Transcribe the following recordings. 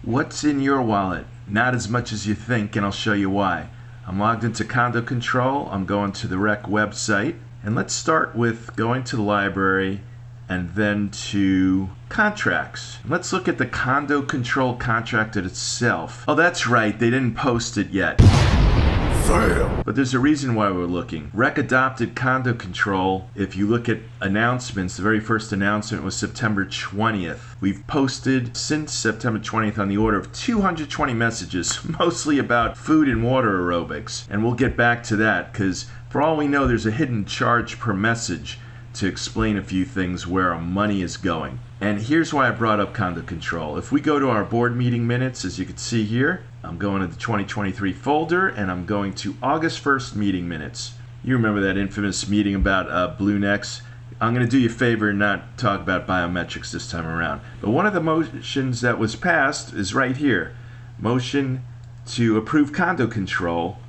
What's in your wallet? Not as much as you think, and I'll show you why. I'm logged into Condo Control. I'm going to the REC website. And let's start with going to the library and then to contracts. Let's look at the Condo Control contract itself. Oh, that's right. They didn't post it yet. Fail. But there's a reason why we're looking. REC adopted Condo Control. If you look at announcements, the very first announcement was September 20th. We've posted since September 20th on the order of 220 messages, mostly about food and water aerobics. And we'll get back to that because for all we know, there's a hidden charge per message to explain a few things where our money is going. And here's why I brought up Condo Control. If we go to our board meeting minutes, as you can see here, I'm going to the 2023 folder and I'm going to August 1st meeting minutes. You remember that infamous meeting about Blue Necks? I'm going to do you a favor and not talk about biometrics this time around. But one of the motions that was passed is right here. Motion to approve Condo Control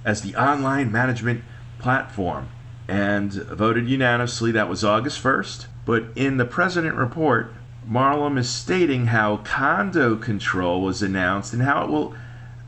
as the online management platform. And voted unanimously. That was August 1st. But in the President report, Marlum is stating how Condo Control was announced and how it will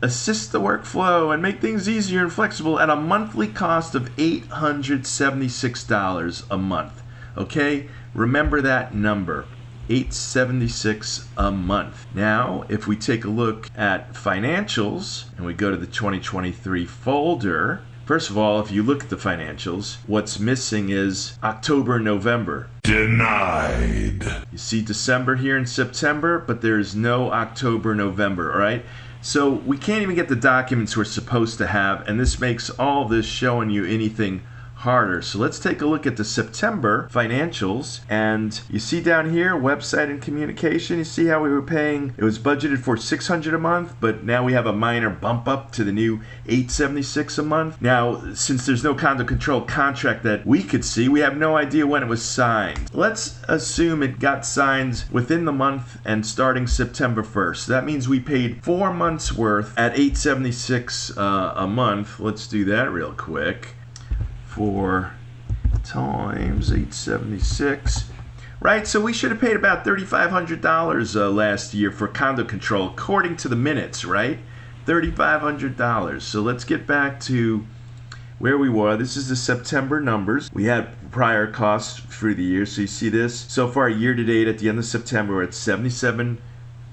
assist the workflow and make things easier and flexible at a monthly cost of $876 a month. Okay? Remember that number. $876 a month. Now, if we take a look at financials and we go to the 2023 folder, first of all, if you look at the financials, what's missing is October and November. Denied. You see December here in September, but there's no October, November, all right? So we can't even get the documents we're supposed to have, and this makes all this showing you anything harder. So let's take a look at the September financials, and you see down here website and communication. You see how we were paying, it was budgeted for $600 a month, but now we have a minor bump up to the new $876 a month. Now, since there's no Condo Control contract that we could see, we have no idea when it was signed. Let's assume it got signed within the month and starting September 1st. That means we paid 4 months worth at $876 a month. Let's do that real quick. 4 times 876, right? So we should have paid about $3,500 last year for Condo Control, according to the minutes, right? $3,500. So let's get back to where we were. This is the September numbers. We had prior costs through the year, so you see this. So far, year to date, at the end of September, we're at 77,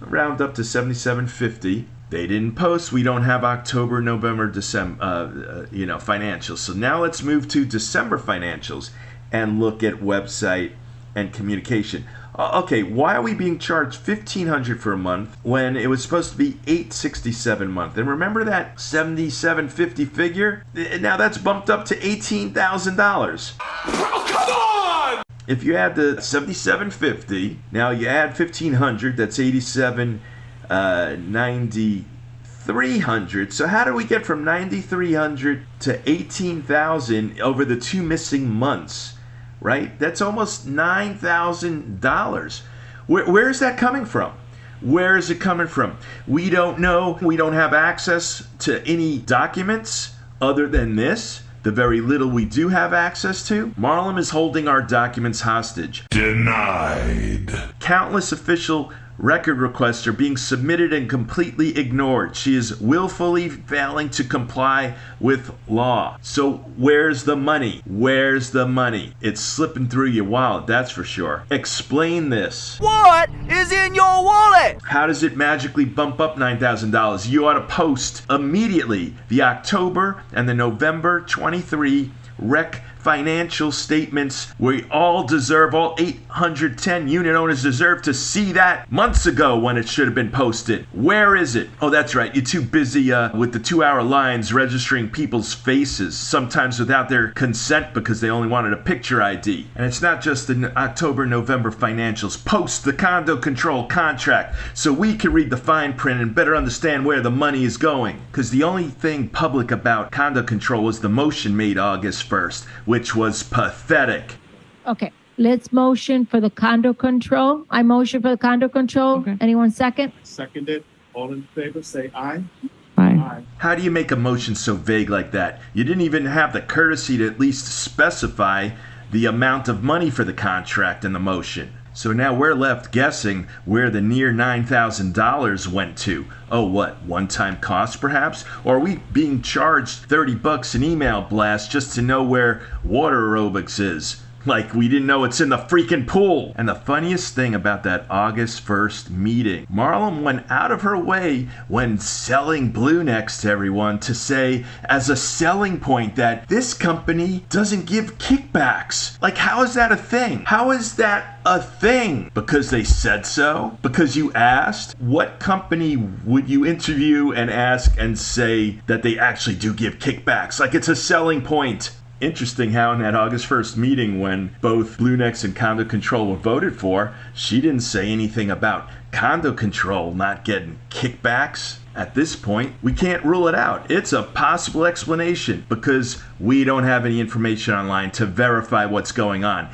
round up to 77.50. They didn't post. We don't have October, November, December, financials. So now let's move to December financials and look at website and communication. Okay, why are we being charged $1,500 for a month when it was supposed to be $867 a month? And remember that $77.50 figure? Now that's bumped up to $18,000. Oh, come on! If you add the $77.50, now you add $1,500, that's $9,300. So how do we get from $9,300 to $18,000 over the 2 missing months? Right? That's almost $9,000. Where is that coming from? Where is it coming from? We don't know. We don't have access to any documents other than this. The very little we do have access to. Marlum is holding our documents hostage. Denied. Countless official record requests are being submitted and completely ignored. She is willfully failing to comply with law. So where's the money? Where's the money? It's slipping through your wallet, that's for sure. Explain this. What is in your wallet? How does it magically bump up $9,000? You ought to post immediately the October and the November 23 REC financial statements. We all deserve, all 810 unit owners deserve to see that months ago when it should have been posted. Where is it? Oh, that's right. You're too busy with the 2-hour lines registering people's faces, sometimes without their consent because they only wanted a picture ID. And it's not just the October, November financials. Post the Condo Control contract so we can read the fine print and better understand where the money is going. Because the only thing public about Condo Control was the motion made August 1st, which was pathetic. Okay, let's motion for the Condo Control. I motion for the Condo Control. Okay. Anyone second? Seconded. All in favor, say aye. Aye. How do you make a motion so vague like that? You didn't even have the courtesy to at least specify the amount of money for the contract in the motion. So now we're left guessing where the near $9,000 went to. Oh, what? One-time cost, perhaps? Or are we being charged $30 an email blast just to know where water aerobics is? Like we didn't know it's in the freaking pool. And the funniest thing about that August 1st meeting, Marlon went out of her way when selling Blue Necks to everyone to say as a selling point that this company doesn't give kickbacks. Like, how is that a thing? How is that a thing? Because they said so? Because you asked? What company would you interview and ask and say that they actually do give kickbacks? Like it's a selling point. Interesting how in that August 1st meeting when both Blue Necks and Condo Control were voted for, she didn't say anything about Condo Control not getting kickbacks. At this point, we can't rule it out. It's a possible explanation because we don't have any information online to verify what's going on.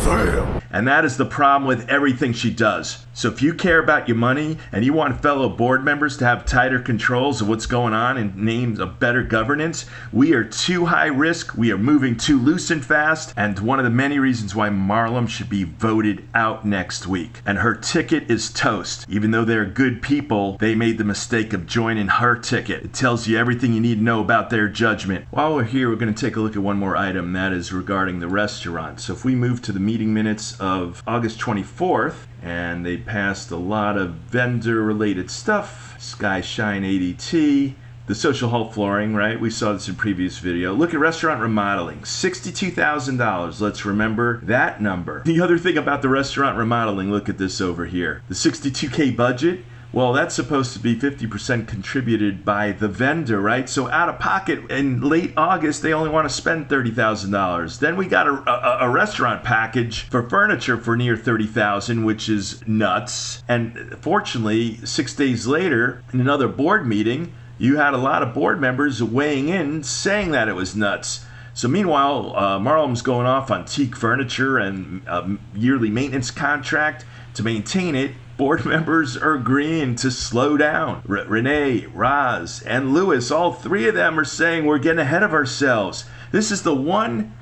Fail. And that is the problem with everything she does. So if you care about your money and you want fellow board members to have tighter controls of what's going on and names of better governance, we are too high risk, we are moving too loose and fast, and one of the many reasons why Marlon should be voted out next week. And her ticket is toast. Even though they're good people, they made the mistake of joining her ticket. It tells you everything you need to know about their judgment. While we're here, we're going to take a look at one more item, that is regarding the restaurant. So if we move to the meeting minutes of August 24th, and they passed a lot of vendor-related stuff. Sky Shine ADT, the social hall flooring, right? We saw this in previous video. Look at restaurant remodeling, $62,000. Let's remember that number. The other thing about the restaurant remodeling, look at this over here. The $62K budget, well, that's supposed to be 50% contributed by the vendor, right? So out of pocket in late August, they only want to spend $30,000. Then we got a restaurant package for furniture for near $30,000, which is nuts. And fortunately, 6 days later, in another board meeting, you had a lot of board members weighing in saying that it was nuts. So meanwhile, Marlon's going off on teak furniture and a yearly maintenance contract to maintain it. Board members are agreeing to slow down. Renee, Roz, and Lewis, all three of them are saying we're getting ahead of ourselves. This is the one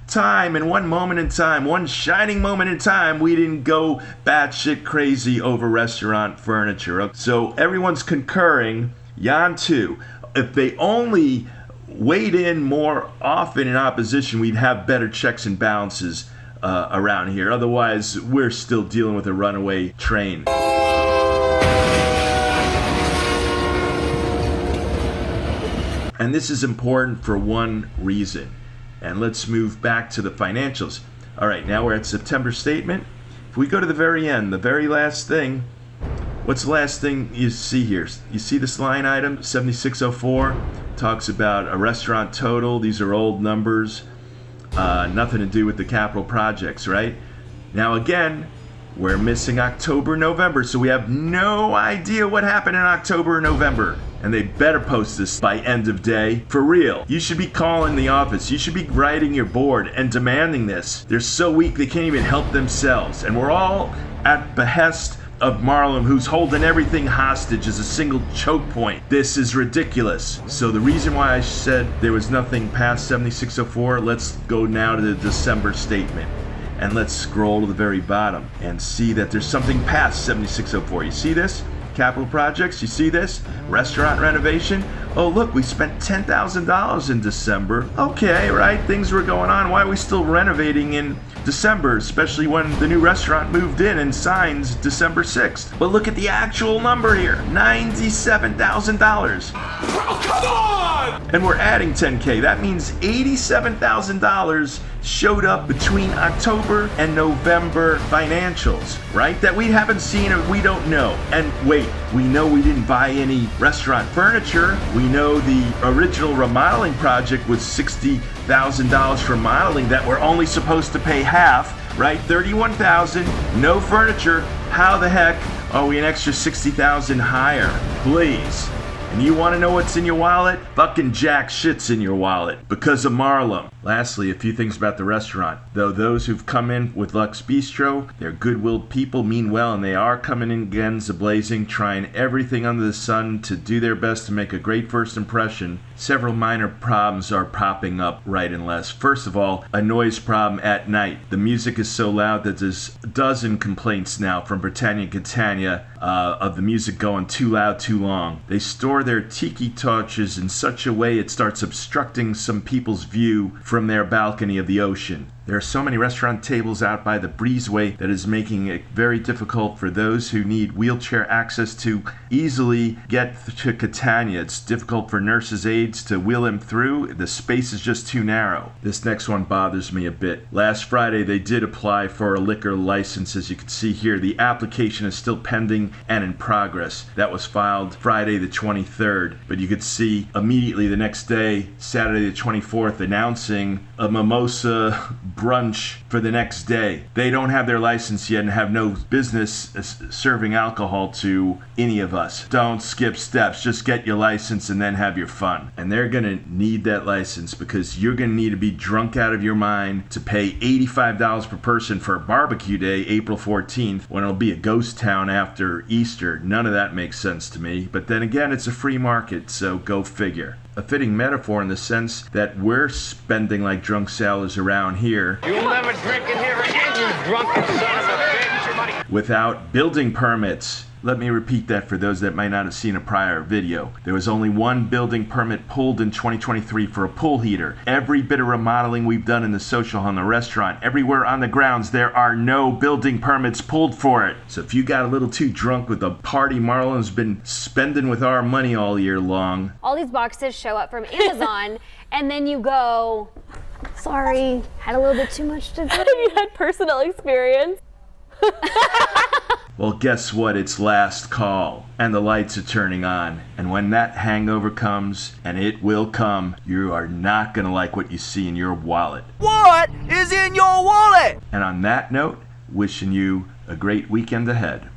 time and one moment in time, one shining moment in time, we didn't go batshit crazy over restaurant furniture. So everyone's concurring. Jan too. If they only weighed in more often in opposition, we'd have better checks and balances around here. Otherwise, we're still dealing with a runaway train. And this is important for one reason. And let's move back to the financials. All right, now we're at September statement. If we go to the very end, the very last thing, what's the last thing you see here? You see this line item, 7604, talks about a restaurant total. These are old numbers. Nothing to do with the capital projects, right? Now again, we're missing October, November, so we have no idea what happened in October or November. And they better post this by end of day. For real. You should be calling the office. You should be writing your board and demanding this. They're so weak they can't even help themselves. And we're all at behest of Marlon, who's holding everything hostage as a single choke point. This is ridiculous. So the reason why I said there was nothing past 7604, let's go now to the December statement. And let's scroll to the very bottom and see that there's something past 7604. You see this? Capital projects, you see this? Restaurant renovation. Oh look, we spent $10,000 in December. Okay, right, things were going on. Why are we still renovating in December, especially when the new restaurant moved in and signs December 6th? But look at the actual number here, $97,000. Oh, come on! And we're adding $10K. That means $87,000 showed up between October and November financials, right? That we haven't seen or we don't know. And wait, we know we didn't buy any restaurant furniture. We know the original remodeling project was $60,000 for remodeling that we're only supposed to pay half, right? $31,000, no furniture. How the heck are we an extra $60,000 higher? Please. And you want to know what's in your wallet? Fucking jack shit's in your wallet because of Marlon. Lastly, a few things about the restaurant. Though those who've come in with Lux Bistro, they're good-willed people, mean well, and they are coming in guns a-blazing, trying everything under the sun to do their best to make a great first impression. Several minor problems are popping up right and left. First of all, a noise problem at night. The music is so loud that there's a dozen complaints now from Britannia and Catania of the music going too loud too long. They store their tiki torches in such a way it starts obstructing some people's view from their balcony of the ocean. There are so many restaurant tables out by the breezeway that is making it very difficult for those who need wheelchair access to easily get to Catania. It's difficult for nurses' aides to wheel them through. The space is just too narrow. This next one bothers me a bit. Last Friday, they did apply for a liquor license. As you can see here, the application is still pending and in progress. That was filed Friday the 23rd, but you could see immediately the next day, Saturday the 24th, announcing a mimosa brunch for the next day. They don't have their license yet and have no business serving alcohol to any of us. Don't skip steps. Just get your license and then have your fun. And they're going to need that license because you're going to need to be drunk out of your mind to pay $85 per person for a barbecue day, April 14th, when it'll be a ghost town after Easter. None of that makes sense to me. But then again, it's a free market, so go figure. A fitting metaphor in the sense that we're spending like drunk sailors around here. You'll never drink in here again, you drunken son of a bitch. Without building permits. Let me repeat that for those that might not have seen a prior video. There was only one building permit pulled in 2023 for a pool heater. Every bit of remodeling we've done in the social hall and the restaurant, everywhere on the grounds, there are no building permits pulled for it. So if you got a little too drunk with the party Marlon's been spending with our money all year long. All these boxes show up from Amazon and then you go, sorry, had a little bit too much to do. Have you had personal experience? Well, guess what? It's last call, and the lights are turning on. And when that hangover comes, and it will come, you are not going to like what you see in your wallet. What is in your wallet? And on that note, wishing you a great weekend ahead.